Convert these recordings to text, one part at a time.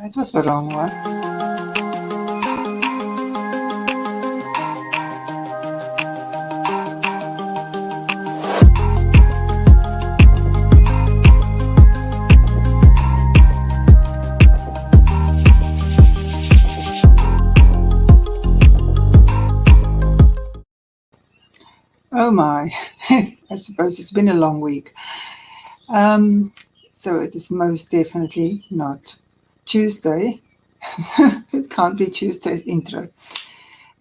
That was the wrong one. Oh my, I suppose it's been a long week. So it is most definitely not Tuesday. It can't be Tuesday's intro.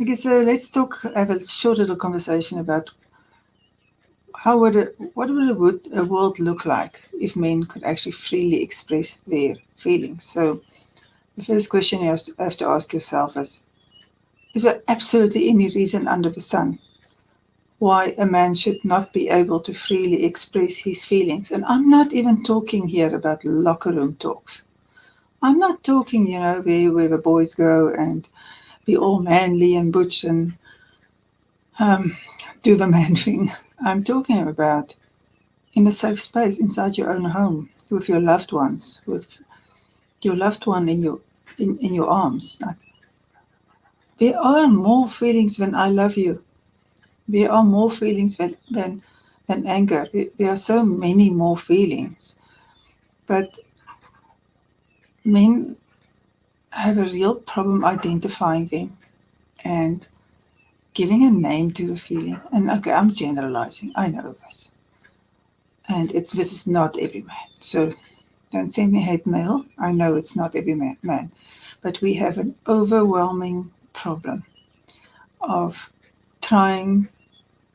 Okay, so let's have a short little conversation about what would a world look like if men could actually freely express their feelings. So the first question you have to ask yourself is there absolutely any reason under the sun why a man should not be able to freely express his feelings? And I'm not even talking here about locker room talks. I'm not talking, where the boys go and be all manly and butch and do the man thing. I'm talking about in a safe space inside your own home with your loved ones, with your loved one in your arms. Like, there are more feelings than I love you. There are more feelings than anger. There are so many more feelings. But men have a real problem identifying them and giving a name to a feeling. And okay, I'm generalizing. I know this. And this is not every man. So don't send me hate mail. I know it's not every man. But we have an overwhelming problem of trying,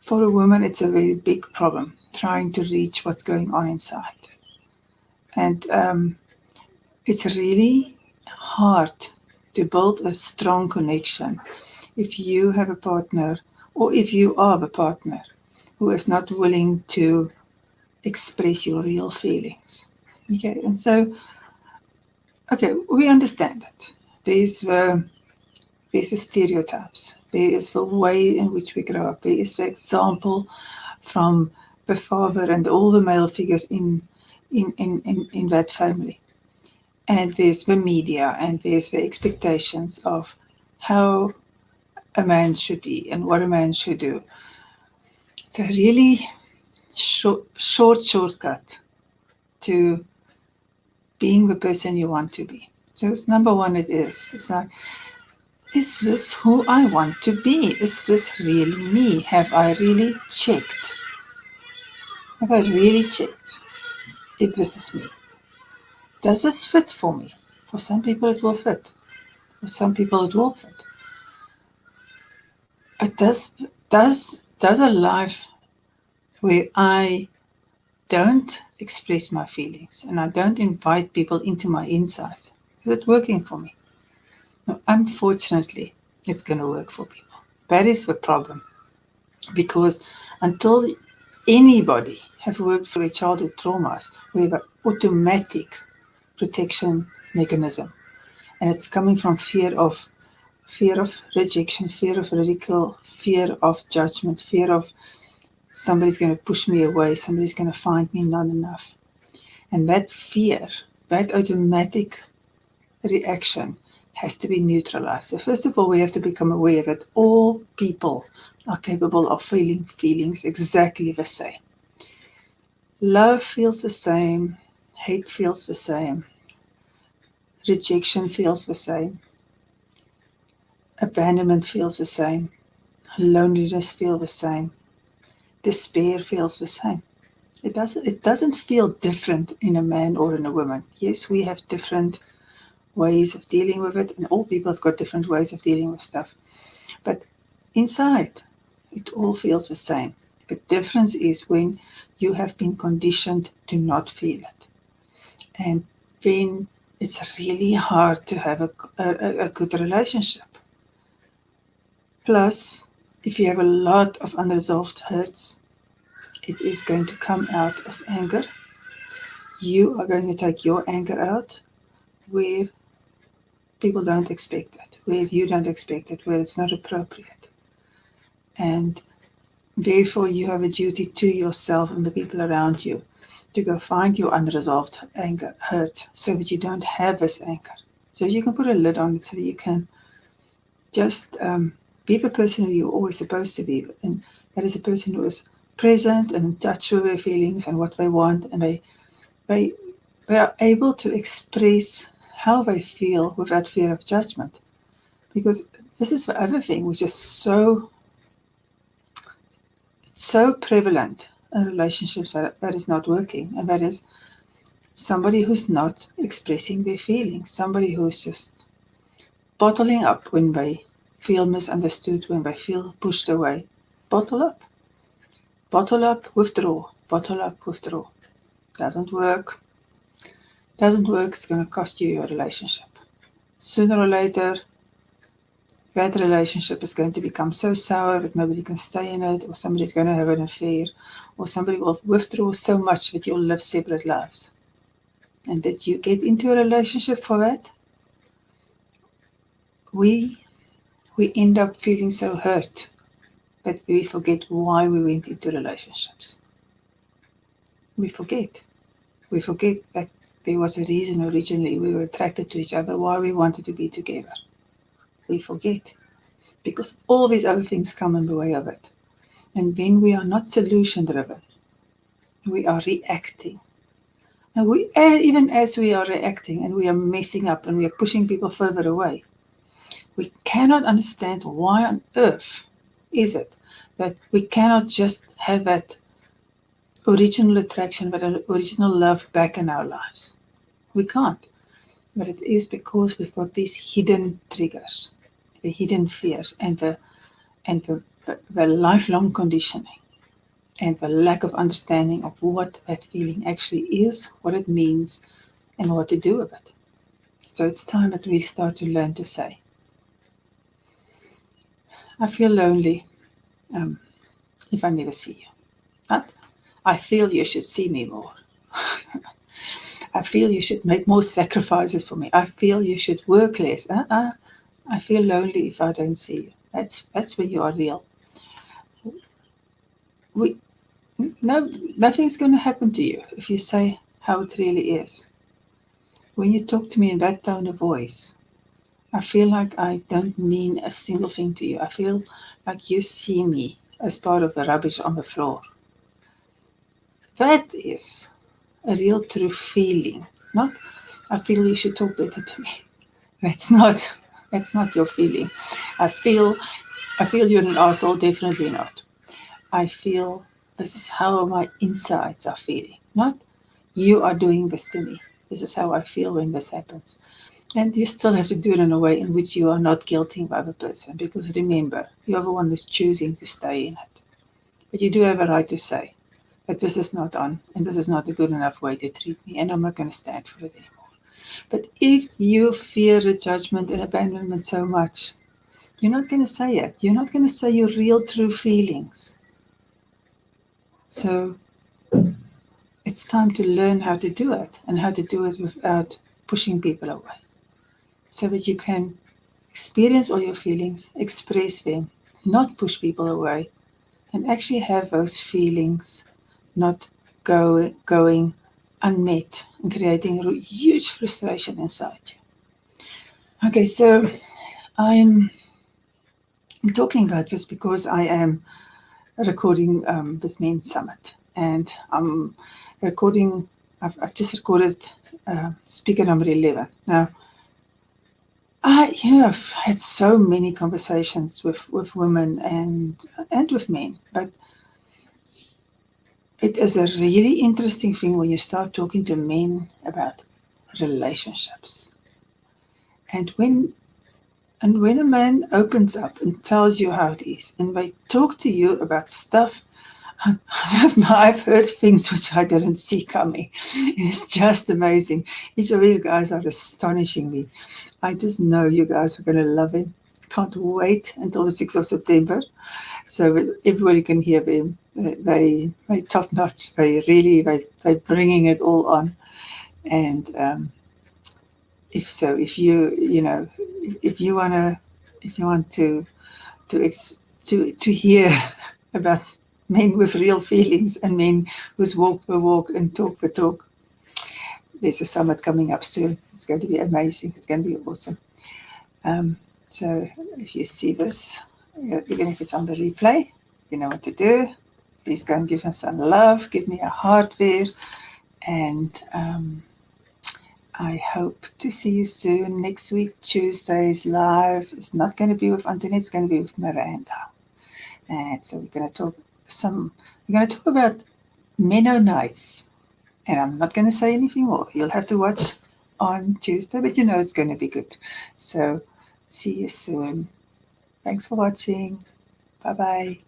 for a woman, it's a very big problem, trying to reach what's going on inside. And it's really hard to build a strong connection if you have a partner or if you are the partner who is not willing to express your real feelings. Okay, and so, we understand that. There's the stereotypes. There is the way in which we grow up. There is the example from the father and all the male figures in that family. And there's the media and there's the expectations of how a man should be and what a man should do. It's a really shortcut to being the person you want to be. So it's number one, it's like, is this who I want to be? Is this really me? Have I really checked? Have I really checked if this is me? Does this fit for me? For some people it will fit. For some people it will fit. But does a life where I don't express my feelings and I don't invite people into my insides, is it working for me? No, unfortunately, it's going to work for people. That is the problem. Because until anybody have worked through their childhood traumas, we have an automatic protection mechanism. And it's coming from fear of rejection, fear of ridicule, fear of judgment, fear of somebody's going to push me away, somebody's going to find me not enough. And that fear, that automatic reaction has to be neutralized. So first of all, we have to become aware that all people are capable of feeling feelings exactly the same. Love feels the same, hate feels the same, rejection feels the same, abandonment feels the same, loneliness feels the same, despair feels the same. It doesn't feel different in a man or in a woman. Yes, we have different ways of dealing with it, and all people have got different ways of dealing with stuff. But inside, it all feels the same. The difference is when you have been conditioned to not feel it. And then it's really hard to have a good relationship. Plus, if you have a lot of unresolved hurts, it is going to come out as anger. You are going to take your anger out where people don't expect it, where you don't expect it, where it's not appropriate. And therefore, you have a duty to yourself and the people around you to go find your unresolved anger, hurt, so that you don't have this anger. So you can put a lid on it so you can just be the person who you're always supposed to be. And that is a person who is present and in touch with their feelings and what they want. And they are able to express how they feel without fear of judgment. Because this is the other thing which is so prevalent in relationships that is not working, and that is somebody who's not expressing their feelings, somebody who's just bottling up when they feel misunderstood, when they feel pushed away. Bottle up. Bottle up, withdraw. Bottle up, withdraw. Doesn't work. Doesn't work. It's going to cost you your relationship. Sooner or later, that relationship is going to become so sour that nobody can stay in it, or somebody's going to have an affair, or somebody will withdraw so much that you'll live separate lives. And did you get into a relationship for that? We end up feeling so hurt that we forget why we went into relationships. We forget. We forget that there was a reason originally we were attracted to each other, why we wanted to be together. We forget. Because all these other things come in the way of it. And when we are not solution driven, we are reacting. And even as we are reacting and we are messing up and we are pushing people further away, we cannot understand why on earth is it that we cannot just have that original attraction, that original love back in our lives. We can't. But it is because we've got these hidden triggers, the hidden fears, and the lifelong conditioning, and the lack of understanding of what that feeling actually is, what it means, and what to do with it. So it's time that we start to learn to say, I feel lonely if I never see you. Not, I feel you should see me more. I feel you should make more sacrifices for me. I feel you should work less. I feel lonely if I don't see you. That's when you are real. Nothing's going to happen to you if you say how it really is. When you talk to me in that tone of voice, I feel like I don't mean a single thing to you. I feel like you see me as part of the rubbish on the floor. That is a real true feeling. Not, I feel you should talk better to me. That's not your feeling. I feel you're an asshole. Definitely not. I feel this is how my insides are feeling. Not, you are doing this to me. This is how I feel when this happens. And you still have to do it in a way in which you are not guilting the other person. Because remember, you're the one who's choosing to stay in it. But you do have a right to say that this is not on, and this is not a good enough way to treat me, and I'm not going to stand for it anymore. But if you fear the judgment and abandonment so much, you're not going to say it. You're not going to say your real, true feelings. So it's time to learn how to do it, and how to do it without pushing people away. So that you can experience all your feelings, express them, not push people away, and actually have those feelings not going unmet and creating huge frustration inside you. Okay, so I'm talking about this because I am recording this men's summit, and I'm recording. I've just recorded speaker number 11. Now, I have had so many conversations with women and with men, but it is a really interesting thing when you start talking to men about relationships. And when a man opens up and tells you how it is, and they talk to you about stuff, I've heard things which I didn't see coming. It's just amazing. Each of these guys are astonishing me. I just know you guys are going to love him. Can't wait until the 6th of September. So everybody can hear them. They top notch. They're bringing it all on. And if you want to hear about men with real feelings and men who's walked the walk and talk the talk, there's a summit coming up soon. It's going to be amazing. It's going to be awesome. So if you see this, even if it's on the replay, you know what to do. Please go and give us some love. Give me a heart there. And I hope to see you soon. Next week, Tuesday's live. It's not going to be with Antoinette. It's going to be with Miranda. And so we're going to talk about Mennonites. And I'm not going to say anything more. You'll have to watch on Tuesday, but you know it's going to be good. So see you soon. Thanks for watching. Bye-bye.